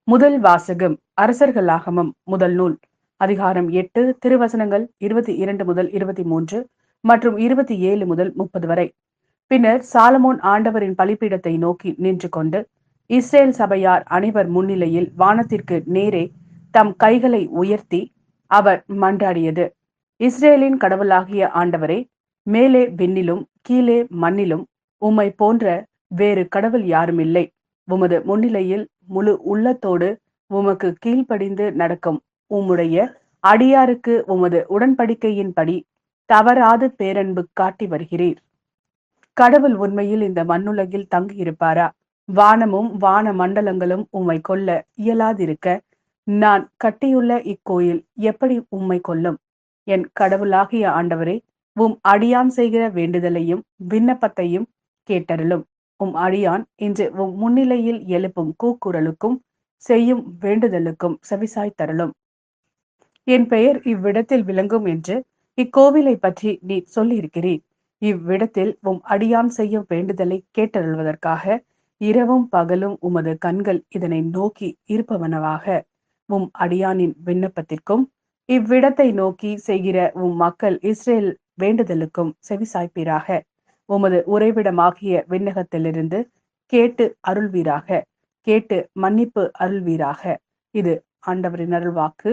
முதல் வாசகம் அரசர்களாகமம் முதல் நூல் அதிகாரம் 8 திருவசனங்கள் 22 முதல் 23 மற்றும் 27 முதல் 30 வரை. பின்னர் சாலமோன் ஆண்டவரின் பலிபீடத்தை நோக்கி நின்று கொண்டு இஸ்ரேல் சபையார் அனைவர் முன்னிலையில் வானத்திற்கு நேரே தம் கைகளை உயர்த்தி அவர் மன்றாடியது: இஸ்ரேலின் கடவுளாகிய ஆண்டவரே, மேலே விண்ணிலும் கீழே மண்ணிலும் உம்மை போன்ற வேறு கடவுள் யாருமில்லை. உமது முன்னிலையில் முழு உள்ளத்தோடு உமக்கு கீழ்ப்படிந்து நடக்கும் உம்முடைய அடியாருக்கு உமது உடன்படிக்கையின்படி தவறாது பேரன்பு காட்டி வருகிறீர். கடவுள் உண்மையில் இந்த மண்ணுலகில் தங்கியிருப்பாரா? வானமும் வான மண்டலங்களும் உம்மை கொல்ல இயலாதிருக்க நான் கட்டியுள்ள இக்கோயில் எப்படி உம்மை கொல்லும்? என் கடவுளாகிய ஆண்டவரே, உம் அடியான் செய்கிற வேண்டுதலையும் விண்ணப்பத்தையும் கேட்டருளும். உம் அடியான் இன்று உம் முன்னிலையில் எழுப்பும் கூக்குரலுக்கும் செய்யும் வேண்டுதலுக்கும் செவிசாய் தருளும். என் பெயர் இவ்விடத்தில் விளங்கும் என்று இக்கோவிலை பற்றி நீ சொல்லியிருக்கிறீர். இவ்விடத்தில் உம் அடியான் செய்யும் வேண்டுதலை கேட்டருள்வதற்காக இரவும் பகலும் உமது கண்கள் இதனை நோக்கி இருப்பவனவாக. உம் அடியானின் விண்ணப்பத்திற்கும் இவ்விடத்தை நோக்கி செய்கிற உம் மக்கள் இஸ்ரேல் வேண்டுதலுக்கும் செவிசாய்ப்பீராக. உமது உறைவிடமாகிய விண்ணகத்திலிருந்து கேட்டு அருள்வீராக. கேட்டு மன்னிப்பு அருள்வீராக. இது ஆண்டவரின் அருள்வாக்கு.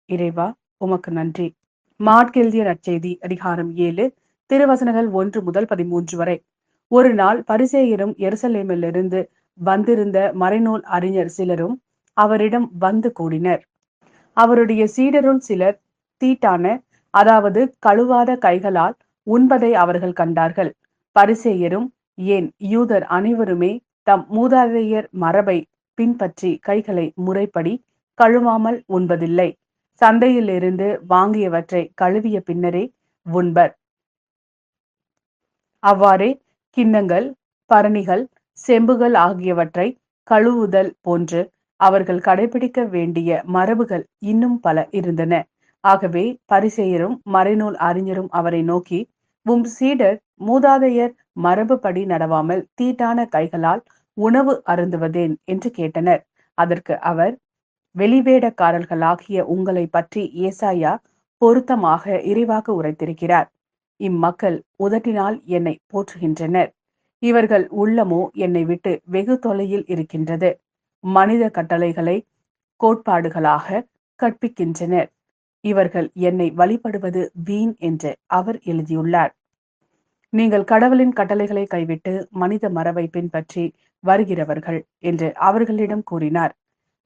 இறைவா, உமக்கு நன்றி. மாட்கெழுதிய நற்செய்தி அதிகாரம் 7 திருவசனங்கள் 1 முதல் 13 வரை. ஒரு நாள் பரிசேயரும் எருசலேமிலிருந்து வந்திருந்த மறைநூல் அறிஞர் சிலரும் அவரிடம் வந்து கூடினர். அவருடைய சீடருள் சிலர் தீட்டான, அதாவது கழுவாத கைகளால் உண்பதை அவர்கள் கண்டார்கள். பரிசேயரும் ஏன் யூதர் அனைவருமே தம் மூதாதையர் மரபை பின்பற்றி கைகளை முறைப்படி கழுவாமல் உண்பதில்லை. சந்தையிலிருந்து வாங்கியவற்றை கழுவிய பின்னரே உண்பர். அவ்வாறே கிண்ணங்கள், பரணிகள், செம்புகள் ஆகியவற்றை கழுவுதல் போன்று அவர்கள் கடைபிடிக்க வேண்டிய மரபுகள் இன்னும் பல இருந்தன. ஆகவே பரிசேயரும் மறைநூல் அறிஞரும் அவரை நோக்கி, உம் சீடர் மூதாதையர் மரபுப்படி நடவாமல் தீட்டான கைகளால் உணவு அருந்துவதேன் என்று கேட்டனர். அதற்கு அவர், வெளிவேடக்காரர்களாகிய உங்களை பற்றி ஏசாயா பொருத்தமாக இறைவாக்கு உரைத்திருக்கிறார். இம்மக்கள் உதட்டினால் என்னை போற்றுகின்றனர், இவர்கள் உள்ளமோ என்னை விட்டு வெகு தொலையில் இருக்கின்றது. மனித கட்டளைகளை கோட்பாடுகளாக கற்பிக்கின்றனர். இவர்கள் என்னை வழிபடுவது வீண் என்று அவர் எழுதியுள்ளார். நீங்கள் கடவுளின் கட்டளைகளை கைவிட்டு மனித மரபை பின்பற்றி வருகிறவர்கள் என்று அவர்களிடம் கூறினார்.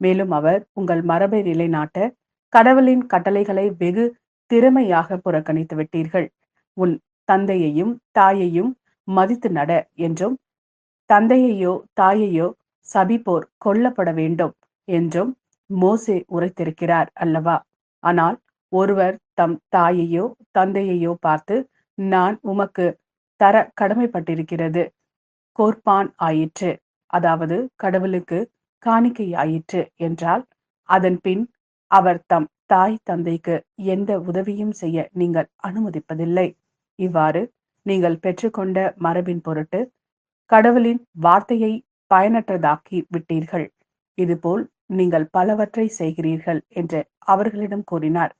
மேலும் அவர், உங்கள் மரபை நிலைநாட்ட கடவுளின் கட்டளைகளை வெகு திறமையாக புறக்கணித்து விட்டீர்கள். உன் தந்தையையும் தாயையும் மதித்து நட என்றும், தந்தையையோ தாயையோ சபிப்போர் கொல்லப்பட வேண்டும் என்றும் மோசே உரைத்திருக்கிறார் அல்லவா? ஆனால் ஒருவர் தம் தாயையோ தந்தையையோ பார்த்து, நான் உமக்கு தர கடமைப்பட்டிருக்கிறது கோர்பான் ஆயிற்று, அதாவது கடவுளுக்கு காணிக்கை ஆயிற்று என்றால், அதன் பின் அவர் தம் தாய் தந்தைக்கு எந்த உதவியும் செய்ய நீங்கள் அனுமதிப்பதில்லை. இவ்வாறு நீங்கள் பெற்றுக்கொண்ட மரபின் பொருட்டு கடவுளின் வார்த்தையை பயனற்றதாக்கி விட்டீர்கள். இதுபோல் நீங்கள் பலவற்றை செய்கிறீர்கள் என்று அவர்களிடம் கூறினார்.